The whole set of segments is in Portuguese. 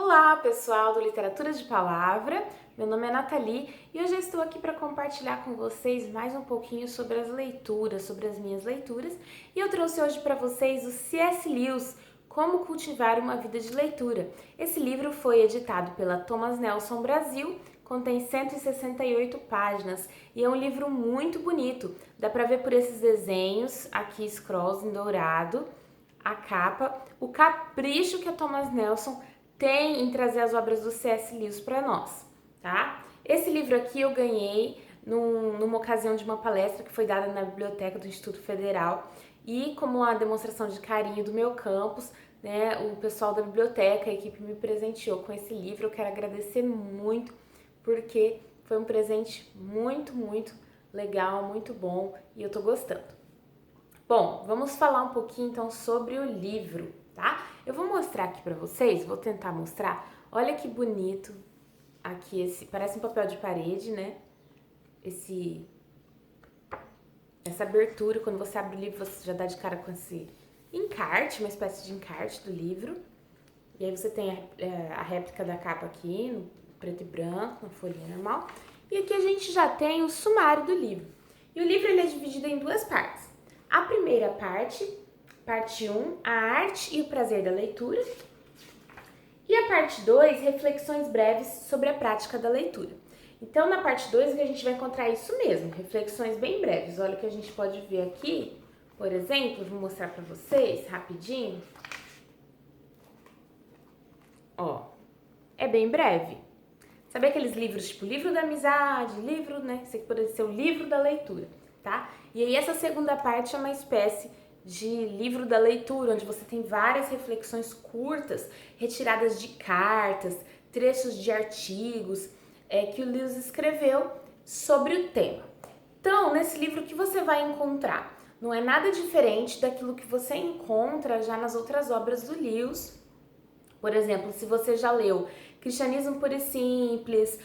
Olá, pessoal do Literatura de Palavra. Meu nome é Nathalie e hoje eu estou aqui para compartilhar com vocês mais um pouquinho sobre as leituras, sobre as minhas leituras. E eu trouxe hoje para vocês o C.S. Lewis, Como Cultivar uma Vida de Leitura. Esse livro foi editado pela Thomas Nelson Brasil, contém 168 páginas e é um livro muito bonito. Dá para ver por esses desenhos, aqui scrolls em dourado, a capa, o capricho que a Thomas Nelson tem em trazer as obras do C.S. Lewis para nós, tá? Esse livro aqui eu ganhei numa ocasião de uma palestra que foi dada na biblioteca do Instituto Federal e como uma demonstração de carinho do meu campus, né, o pessoal da biblioteca, a equipe me presenteou com esse livro. Eu quero agradecer muito porque foi um presente muito legal, muito bom e eu tô gostando. Bom, vamos falar um pouquinho então sobre o livro, tá? Eu vou mostrar aqui pra vocês, vou tentar mostrar. Olha que bonito aqui parece um papel de parede, né? Essa abertura, quando você abre o livro, você já dá de cara com esse encarte, uma espécie de encarte do livro. E aí você tem a réplica da capa aqui, no preto e branco, na folhinha normal. E aqui a gente já tem o sumário do livro. E o livro ele é dividido em duas partes. A primeira parte, parte 1, a arte e o prazer da leitura. E a parte 2, reflexões breves sobre a prática da leitura. Então, na parte 2, a gente vai encontrar isso mesmo, reflexões bem breves. Olha o que a gente pode ver aqui, por exemplo, vou mostrar para vocês rapidinho. Ó, é bem breve. Sabe aqueles livros, tipo livro da amizade, livro, né? Esse aqui pode ser o livro da leitura, tá? E aí essa segunda parte é uma espécie de livro da leitura, onde você tem várias reflexões curtas, retiradas de cartas, trechos de artigos que o Lewis escreveu sobre o tema. Então, nesse livro, o que você vai encontrar? Não é nada diferente daquilo que você encontra já nas outras obras do Lewis. Por exemplo, se você já leu Cristianismo Puro e Simples,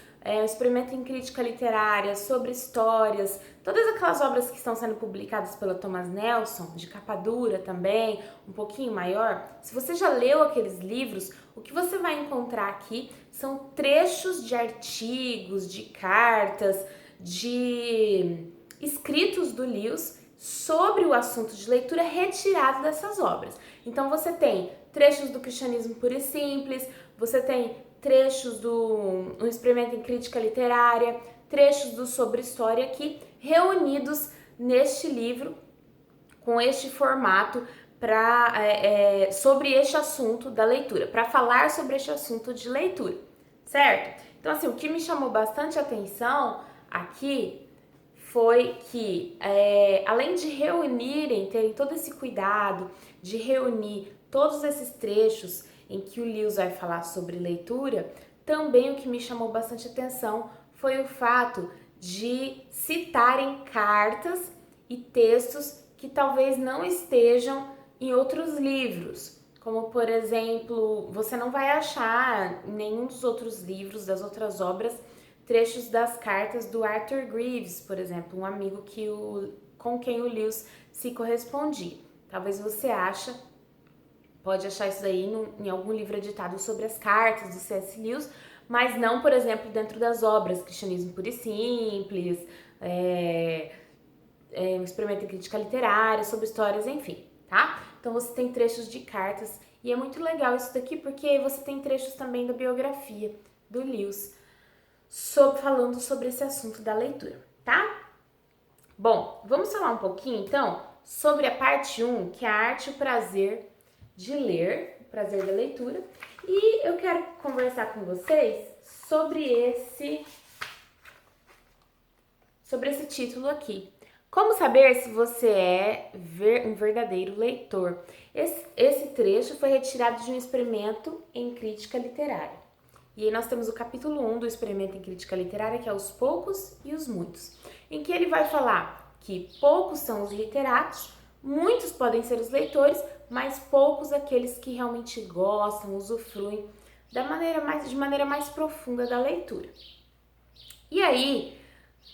Experimento em Crítica Literária, Sobre Histórias, todas aquelas obras que estão sendo publicadas pela Thomas Nelson, de capa dura também, um pouquinho maior, se você já leu aqueles livros, o que você vai encontrar aqui são trechos de artigos, de cartas, de escritos do Lewis sobre o assunto de leitura retirado dessas obras. Então você tem trechos do Cristianismo Puro e Simples, você tem trechos do Experimento em Crítica Literária, trechos do Sobre História aqui, reunidos neste livro, com este formato, sobre este assunto da leitura, para falar sobre este assunto de leitura, certo? Então, assim, o que me chamou bastante atenção aqui foi que, além de terem todo esse cuidado de reunir todos esses trechos em que o Lewis vai falar sobre leitura, também o que me chamou bastante atenção foi o fato de citarem cartas e textos que talvez não estejam em outros livros. Como, por exemplo, você não vai achar em nenhum dos outros livros, das outras obras, trechos das cartas do Arthur Greeves, por exemplo, um amigo com quem o Lewis se correspondia. Talvez você pode achar isso daí em algum livro editado sobre as cartas do C.S. Lewis, mas não, por exemplo, dentro das obras Cristianismo Puro e Simples, Experimento em Crítica Literária, Sobre Histórias, enfim, tá? Então você tem trechos de cartas e é muito legal isso daqui porque você tem trechos também da biografia do Lewis falando sobre esse assunto da leitura, tá? Bom, vamos falar um pouquinho então sobre a parte 1, que é a arte e o prazer de ler, o prazer da leitura, e eu quero conversar com vocês sobre esse título aqui. Como saber se você é um verdadeiro leitor? Esse trecho foi retirado de um experimento em crítica literária. E aí nós temos o capítulo 1 do Experimento em Crítica Literária, que é Os Poucos e os Muitos, em que ele vai falar que poucos são os literatos, muitos podem ser os leitores, mas poucos aqueles que realmente gostam, usufruem de maneira mais profunda da leitura. E aí,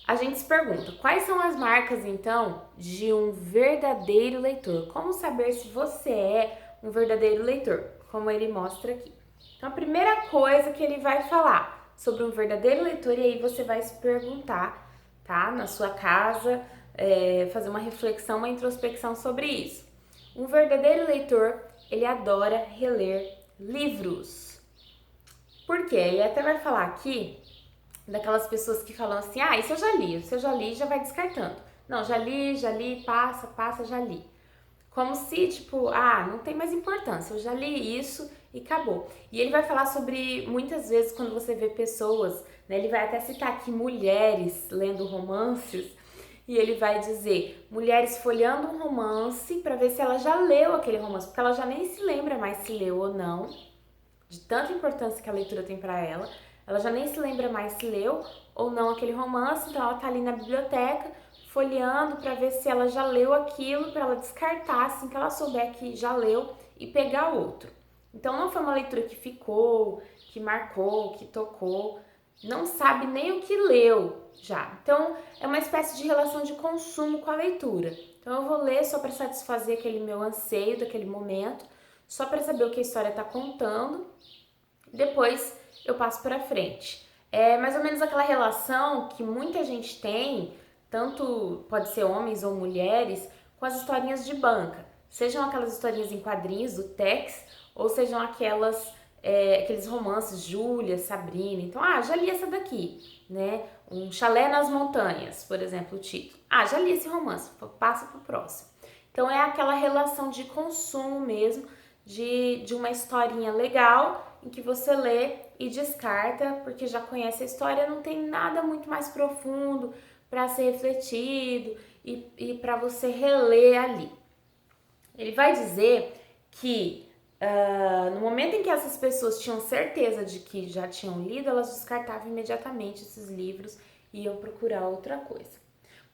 a gente se pergunta, quais são as marcas, então, de um verdadeiro leitor? Como saber se você é um verdadeiro leitor? Como ele mostra aqui. Então, a primeira coisa que ele vai falar sobre um verdadeiro leitor, e aí você vai se perguntar, tá? Na sua casa, fazer uma reflexão, uma introspecção sobre isso. Um verdadeiro leitor, ele adora reler livros. Por quê? Ele até vai falar aqui daquelas pessoas que falam assim, isso eu já li, já vai descartando. Não, já li, passa, já li. Como se, tipo, não tem mais importância, eu já li isso e acabou. E ele vai falar sobre, muitas vezes, quando você vê pessoas, né, ele vai até citar aqui mulheres lendo romances, e ele vai dizer, mulheres folheando um romance para ver se ela já leu aquele romance, porque ela já nem se lembra mais se leu ou não, de tanta importância que a leitura tem para ela. Ela já nem se lembra mais se leu ou não aquele romance, então ela tá ali na biblioteca folheando para ver se ela já leu aquilo, para ela descartar assim que ela souber que já leu e pegar outro. Então não foi uma leitura que ficou, que marcou, que tocou, não sabe nem o que leu já. Então é uma espécie de relação de consumo com a leitura. Então eu vou ler só para satisfazer aquele meu anseio daquele momento, só para saber o que a história está contando. Depois eu passo para frente. É mais ou menos aquela relação que muita gente tem, tanto pode ser homens ou mulheres, com as historinhas de banca. Sejam aquelas historinhas em quadrinhos do Tex, ou sejam aqueles romances, Júlia, Sabrina. Então, já li essa daqui, né? Um Chalé nas Montanhas, por exemplo, o título. Já li esse romance, passa pro próximo. Então, é aquela relação de consumo mesmo, de uma historinha legal, em que você lê e descarta, porque já conhece a história, não tem nada muito mais profundo para ser refletido e para você reler ali. Ele vai dizer que no momento em que essas pessoas tinham certeza de que já tinham lido, elas descartavam imediatamente esses livros e iam procurar outra coisa.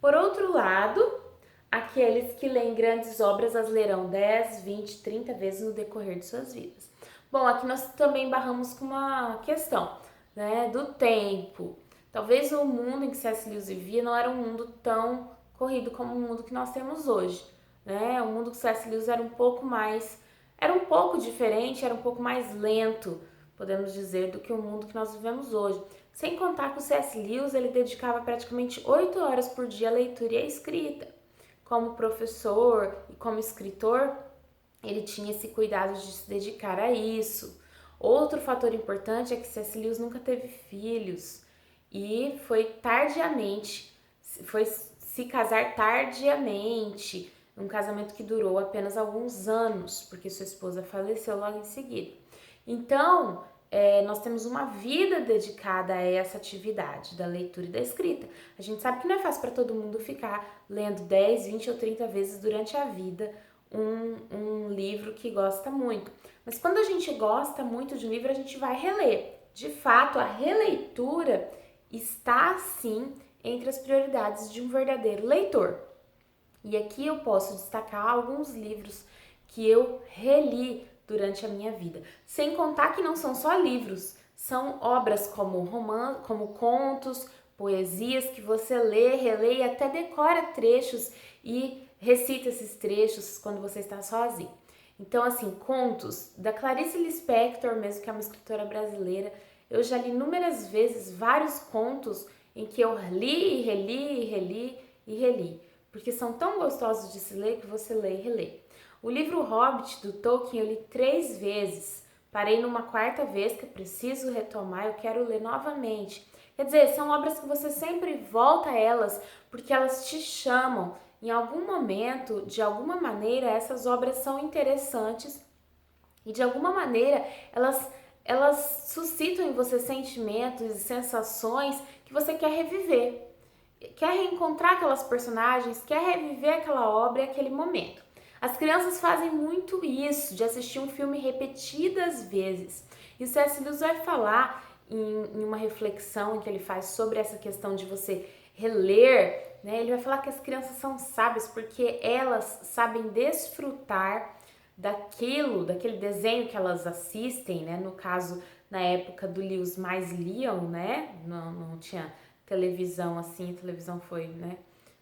Por outro lado, aqueles que leem grandes obras as lerão 10, 20, 30 vezes no decorrer de suas vidas. Bom, aqui nós também barramos com uma questão, né, do tempo. Talvez o mundo em que C.S. Lewis vivia não era um mundo tão corrido como o mundo que nós temos hoje, né? O mundo que C.S. Lewis era um pouco diferente, era um pouco mais lento, podemos dizer, do que o mundo que nós vivemos hoje. Sem contar que o C.S. Lewis ele dedicava praticamente 8 horas por dia à leitura e à escrita. Como professor e como escritor, ele tinha esse cuidado de se dedicar a isso. Outro fator importante é que C.S. Lewis nunca teve filhos e foi se casar tardiamente, um casamento que durou apenas alguns anos, porque sua esposa faleceu logo em seguida. Então, nós temos uma vida dedicada a essa atividade da leitura e da escrita. A gente sabe que não é fácil para todo mundo ficar lendo 10, 20 ou 30 vezes durante a vida um livro que gosta muito. Mas quando a gente gosta muito de um livro, a gente vai reler. De fato, a releitura está, sim, entre as prioridades de um verdadeiro leitor. E aqui eu posso destacar alguns livros que eu reli durante a minha vida. Sem contar que não são só livros, são obras como contos, poesias que você lê, relê e até decora trechos e recita esses trechos quando você está sozinho. Então, assim, contos da Clarice Lispector, mesmo que é uma escritora brasileira, eu já li inúmeras vezes vários contos em que eu li e reli e reli e reli, porque são tão gostosos de se ler que você lê e relê. O livro Hobbit do Tolkien eu li 3 vezes, parei numa 4ª vez que eu preciso retomar, eu quero ler novamente. Quer dizer, são obras que você sempre volta a elas porque elas te chamam. Em algum momento, de alguma maneira, essas obras são interessantes e de alguma maneira elas suscitam em você sentimentos e sensações que você quer reviver. Quer reencontrar aquelas personagens, quer reviver aquela obra e aquele momento. As crianças fazem muito isso, de assistir um filme repetidas vezes. E o C.S. Lewis vai falar em uma reflexão que ele faz sobre essa questão de você reler, né? Ele vai falar que as crianças são sábias porque elas sabem desfrutar daquele desenho que elas assistem, né? No caso, na época do Lewis, mais liam, né? Não tinha televisão assim, a televisão foi, né?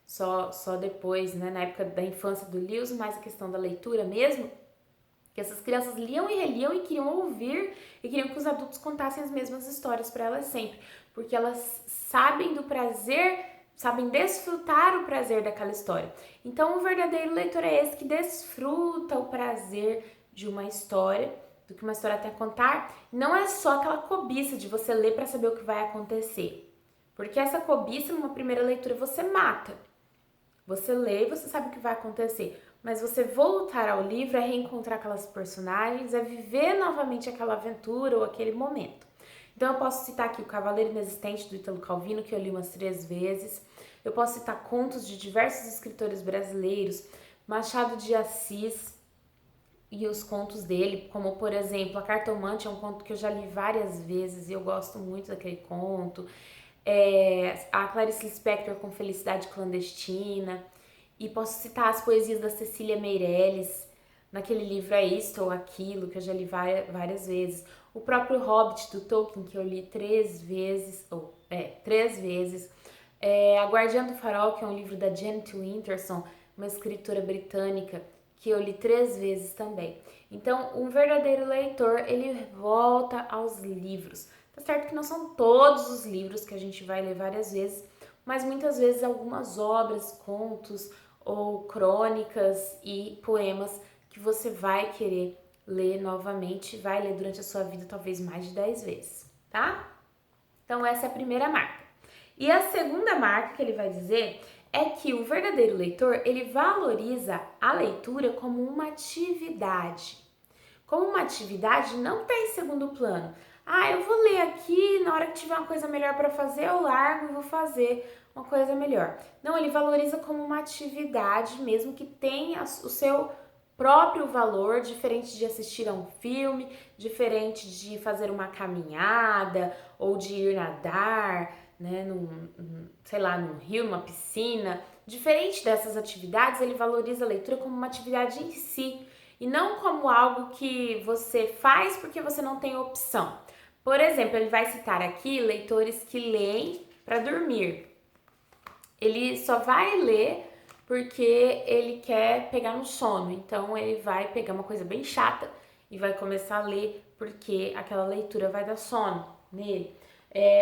Só depois, né? Na época da infância do Lewis, mais a questão da leitura mesmo. Que essas crianças liam e reliam e queriam ouvir e queriam que os adultos contassem as mesmas histórias para elas sempre, porque elas sabem do prazer, sabem desfrutar o prazer daquela história. Então, o verdadeiro leitor é esse que desfruta o prazer de uma história, do que uma história tem a contar. Não é só aquela cobiça de você ler para saber o que vai acontecer, porque essa cobiça, numa primeira leitura, você mata. Você lê e você sabe o que vai acontecer, mas você voltar ao livro é reencontrar aquelas personagens, é viver novamente aquela aventura ou aquele momento. Então eu posso citar aqui o Cavaleiro Inexistente, do Ítalo Calvino, que eu li umas 3 vezes. Eu posso citar contos de diversos escritores brasileiros, Machado de Assis e os contos dele, como por exemplo, A Cartomante é um conto que eu já li várias vezes e eu gosto muito daquele conto. A Clarice Lispector com Felicidade Clandestina, e posso citar as poesias da Cecília Meirelles, naquele livro É Isto ou Aquilo, que eu já li várias vezes. O próprio Hobbit, do Tolkien, que eu li 3 vezes, 3 vezes. A Guardiã do Farol, que é um livro da Janet Winterson, uma escritora britânica, que eu li 3 vezes também. Então, um verdadeiro leitor, ele volta aos livros. Tá certo que não são todos os livros que a gente vai ler várias vezes, mas muitas vezes algumas obras, contos ou crônicas e poemas que você vai querer ler novamente, vai ler durante a sua vida talvez mais de 10 vezes, tá? Então essa é a primeira marca. E a segunda marca que ele vai dizer é que o verdadeiro leitor, ele valoriza a leitura como uma atividade. Como uma atividade não está em segundo plano. Eu vou ler aqui, na hora que tiver uma coisa melhor para fazer, eu largo e vou fazer uma coisa melhor. Não, ele valoriza como uma atividade, mesmo que tenha o seu próprio valor, diferente de assistir a um filme, diferente de fazer uma caminhada ou de ir nadar, né, num rio, numa piscina. Diferente dessas atividades, ele valoriza a leitura como uma atividade em si e não como algo que você faz porque você não tem opção. Por exemplo, ele vai citar aqui leitores que leem para dormir. Ele só vai ler porque ele quer pegar no sono. Então, ele vai pegar uma coisa bem chata e vai começar a ler porque aquela leitura vai dar sono nele.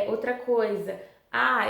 Outra coisa,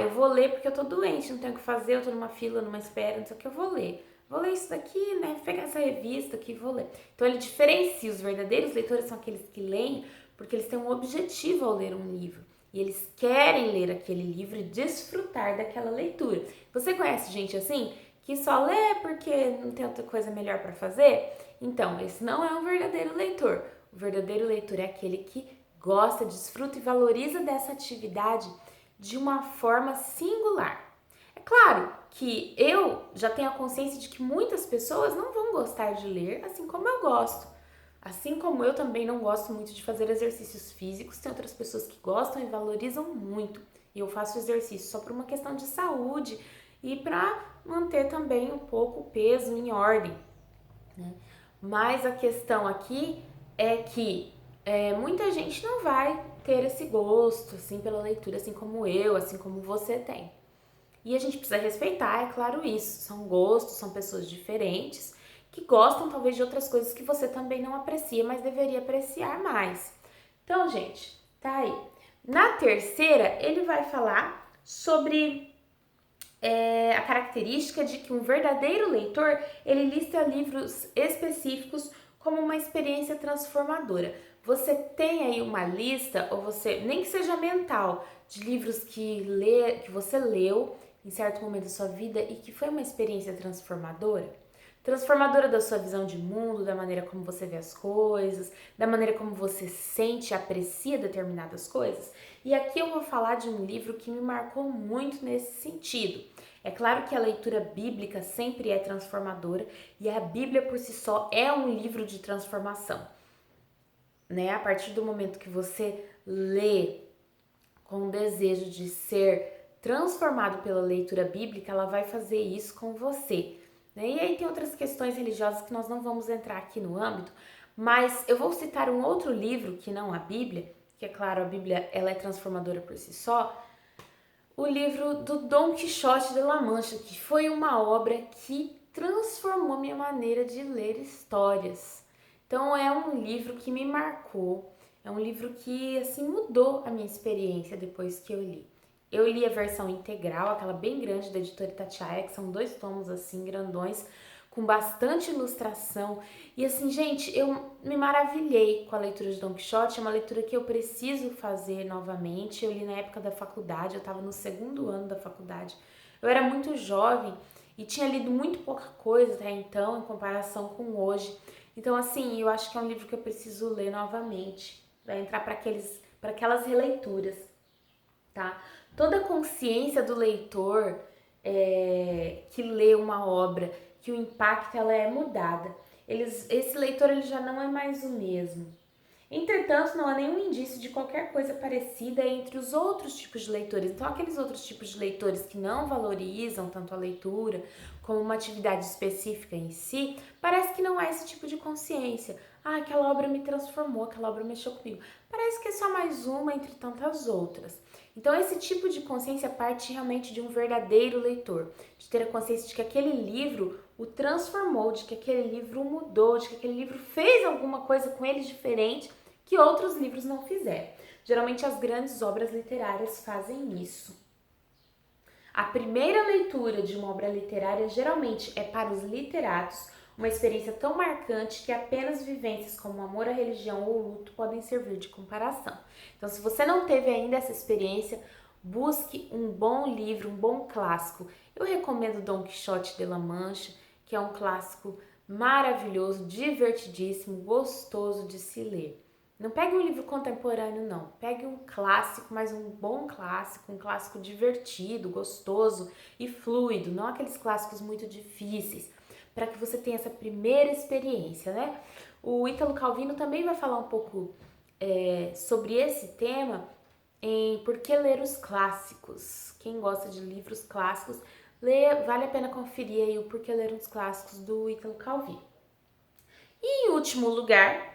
eu vou ler porque eu tô doente, não tenho o que fazer, eu tô numa fila, numa espera, não sei o que, eu vou ler. Vou ler isso daqui, né? Vou pegar essa revista aqui, vou ler. Então, ele diferencia. Os verdadeiros leitores são aqueles que leem porque eles têm um objetivo ao ler um livro. E eles querem ler aquele livro e desfrutar daquela leitura. Você conhece gente assim? Que só lê porque não tem outra coisa melhor para fazer? Então, esse não é um verdadeiro leitor. O verdadeiro leitor é aquele que gosta, desfruta e valoriza dessa atividade de uma forma singular. É claro que eu já tenho a consciência de que muitas pessoas não vão gostar de ler, assim como eu gosto. Assim como eu também não gosto muito de fazer exercícios físicos, tem outras pessoas que gostam e valorizam muito. E eu faço exercício só por uma questão de saúde e para manter também um pouco o peso em ordem, né? Mas a questão aqui é que muita gente não vai ter esse gosto assim pela leitura, assim como eu, assim como você tem. E a gente precisa respeitar, é claro isso. São gostos, são pessoas diferentes que gostam talvez de outras coisas que você também não aprecia, mas deveria apreciar mais. Então, gente, tá aí. Na terceira, ele vai falar sobre a característica de que um verdadeiro leitor, ele lista livros específicos como uma experiência transformadora. Você tem aí uma lista, ou você, nem que seja mental, de livros que você leu em certo momento da sua vida e que foi uma experiência transformadora? Transformadora da sua visão de mundo, da maneira como você vê as coisas, da maneira como você sente e aprecia determinadas coisas. E aqui eu vou falar de um livro que me marcou muito nesse sentido. É claro que a leitura bíblica sempre é transformadora e a Bíblia por si só é um livro de transformação, né? A partir do momento que você lê com o desejo de ser transformado pela leitura bíblica, ela vai fazer isso com você, né? E aí tem outras questões religiosas que nós não vamos entrar aqui no âmbito, mas eu vou citar um outro livro que não a Bíblia, que é claro, a Bíblia ela é transformadora por si só, o livro do Dom Quixote de La Mancha, que foi uma obra que transformou minha maneira de ler histórias. Então é um livro que me marcou, é um livro que assim mudou a minha experiência depois que eu li. Eu li a versão integral, aquela bem grande da editora Itatiaia, que são 2 tomos assim grandões, com bastante ilustração. E assim, gente, eu me maravilhei com a leitura de Don Quixote, é uma leitura que eu preciso fazer novamente. Eu li na época da faculdade, eu estava no 2º ano da faculdade. Eu era muito jovem e tinha lido muito pouca coisa até então, em comparação com hoje. Então, assim, eu acho que é um livro que eu preciso ler novamente, para entrar para aquelas releituras, tá? Toda a consciência do leitor que lê uma obra, que o impacto ela é mudada. Esse leitor ele já não é mais o mesmo. Entretanto, não há nenhum indício de qualquer coisa parecida entre os outros tipos de leitores. Então, aqueles outros tipos de leitores que não valorizam tanto a leitura como uma atividade específica em si, parece que não há esse tipo de consciência. Ah, aquela obra me transformou, aquela obra mexeu comigo. Parece que é só mais uma entre tantas outras. Então, esse tipo de consciência parte realmente de um verdadeiro leitor, de ter a consciência de que aquele livro o transformou, de que aquele livro o mudou, de que aquele livro fez alguma coisa com ele diferente que outros livros não fizeram. Geralmente as grandes obras literárias fazem isso. A primeira leitura de uma obra literária geralmente é para os literatos uma experiência tão marcante que apenas vivências como amor à religião ou luto podem servir de comparação. Então, se você não teve ainda essa experiência, busque um bom livro, um bom clássico. Eu recomendo Don Quixote de la Mancha, que é um clássico maravilhoso, divertidíssimo, gostoso de se ler. Não pegue um livro contemporâneo, não. Pegue um clássico, mas um bom clássico, um clássico divertido, gostoso e fluido, não aqueles clássicos muito difíceis, para que você tenha essa primeira experiência, né? O Ítalo Calvino também vai falar um pouco sobre esse tema em Por que Ler os Clássicos. Quem gosta de livros clássicos, vale a pena conferir aí o Por que Ler os Clássicos do Ítalo Calvino. E em último lugar,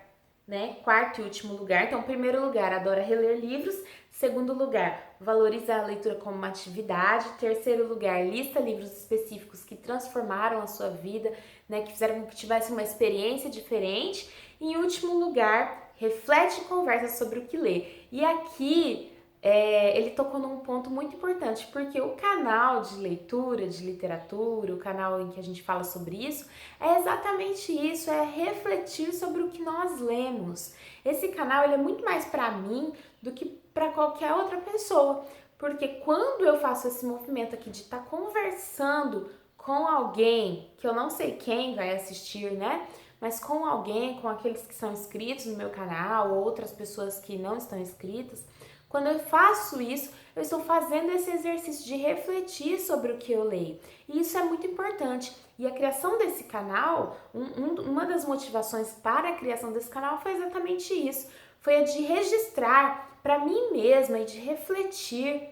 né? Quarto e último lugar. Então, primeiro lugar, adora reler livros. Segundo lugar, valoriza a leitura como uma atividade. Terceiro lugar, lista livros específicos que transformaram a sua vida, né? Que fizeram com que tivesse uma experiência diferente. E em último lugar, reflete e conversa sobre o que lê. E aqui ele tocou num ponto muito importante, porque o canal de leitura, de literatura, o canal em que a gente fala sobre isso, é exatamente isso, é refletir sobre o que nós lemos. Esse canal ele é muito mais para mim do que para qualquer outra pessoa, porque quando eu faço esse movimento aqui de estar conversando com alguém, que eu não sei quem vai assistir, né? Mas com alguém, com aqueles que são inscritos no meu canal, ou outras pessoas que não estão inscritas, quando eu faço isso, eu estou fazendo esse exercício de refletir sobre o que eu leio. E isso é muito importante. E a criação desse canal, uma das motivações para a criação desse canal foi exatamente isso. Foi a de registrar para mim mesma e de refletir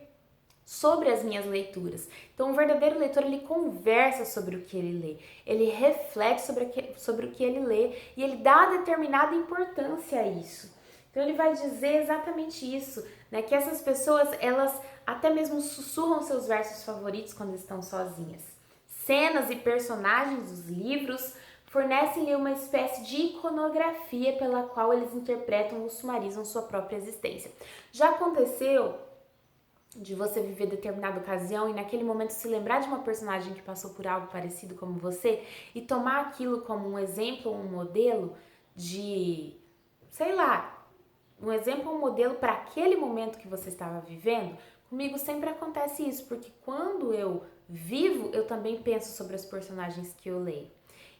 sobre as minhas leituras. Então, o verdadeiro leitor, ele conversa sobre o que ele lê, ele reflete sobre o que ele lê e ele dá determinada importância a isso. Então, ele vai dizer exatamente isso, né? Que essas pessoas, elas até mesmo sussurram seus versos favoritos quando estão sozinhas. Cenas e personagens dos livros fornecem-lhe uma espécie de iconografia pela qual eles interpretam ou sumarizam sua própria existência. Já aconteceu de você viver determinada ocasião e naquele momento se lembrar de uma personagem que passou por algo parecido como você e tomar aquilo como um exemplo ou um modelo de, sei lá, um exemplo ou um modelo para aquele momento que você estava vivendo? Comigo sempre acontece isso, porque quando eu vivo, eu também penso sobre as personagens que eu leio.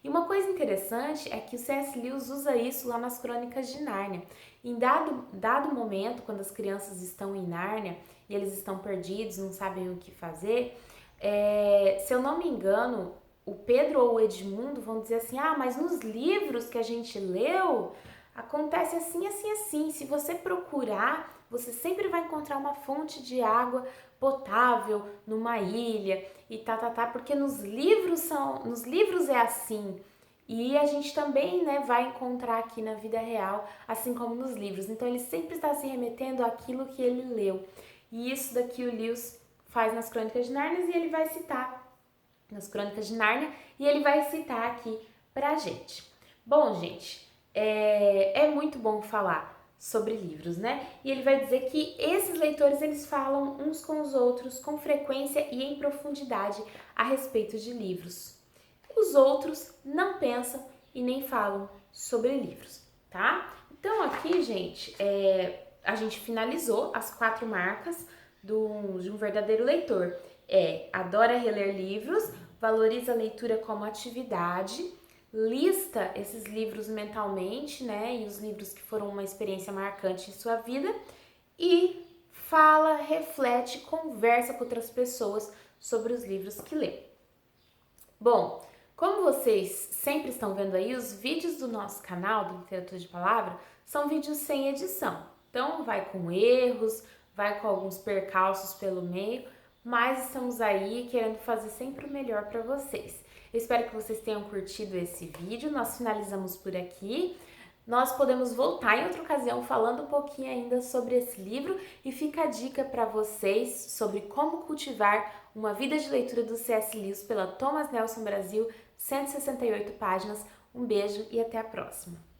E uma coisa interessante é que o C.S. Lewis usa isso lá nas Crônicas de Nárnia. Em dado momento, quando as crianças estão em Nárnia e eles estão perdidos, não sabem o que fazer, se eu não me engano, o Pedro ou o Edmundo vão dizer assim, mas nos livros que a gente leu, acontece assim, assim, assim. Se você procurar, você sempre vai encontrar uma fonte de água potável numa ilha e porque nos livros é assim. E a gente também, né, vai encontrar aqui na vida real, assim como nos livros. Então ele sempre está se remetendo àquilo que ele leu. E isso daqui o Lewis faz nas Crônicas de Nárnia e ele vai citar nas Crônicas de Nárnia e ele vai citar aqui pra gente. Bom, gente, é muito bom falar sobre livros, né? E ele vai dizer que esses leitores, eles falam uns com os outros com frequência e em profundidade a respeito de livros. Os outros não pensam e nem falam sobre livros, tá? Então aqui, gente, a gente finalizou as 4 marcas de um verdadeiro leitor. Adora reler livros, valoriza a leitura como atividade, lista esses livros mentalmente, né? E os livros que foram uma experiência marcante em sua vida e fala, reflete, conversa com outras pessoas sobre os livros que lê. Bom, como vocês sempre estão vendo aí, os vídeos do nosso canal do Literatura de Palavra são vídeos sem edição. Então, vai com erros, vai com alguns percalços pelo meio, mas estamos aí querendo fazer sempre o melhor para vocês. Eu espero que vocês tenham curtido esse vídeo. Nós finalizamos por aqui. Nós podemos voltar em outra ocasião falando um pouquinho ainda sobre esse livro e fica a dica para vocês sobre como cultivar uma vida de leitura do C.S. Lewis pela Thomas Nelson Brasil, 168 páginas. Um beijo e até a próxima!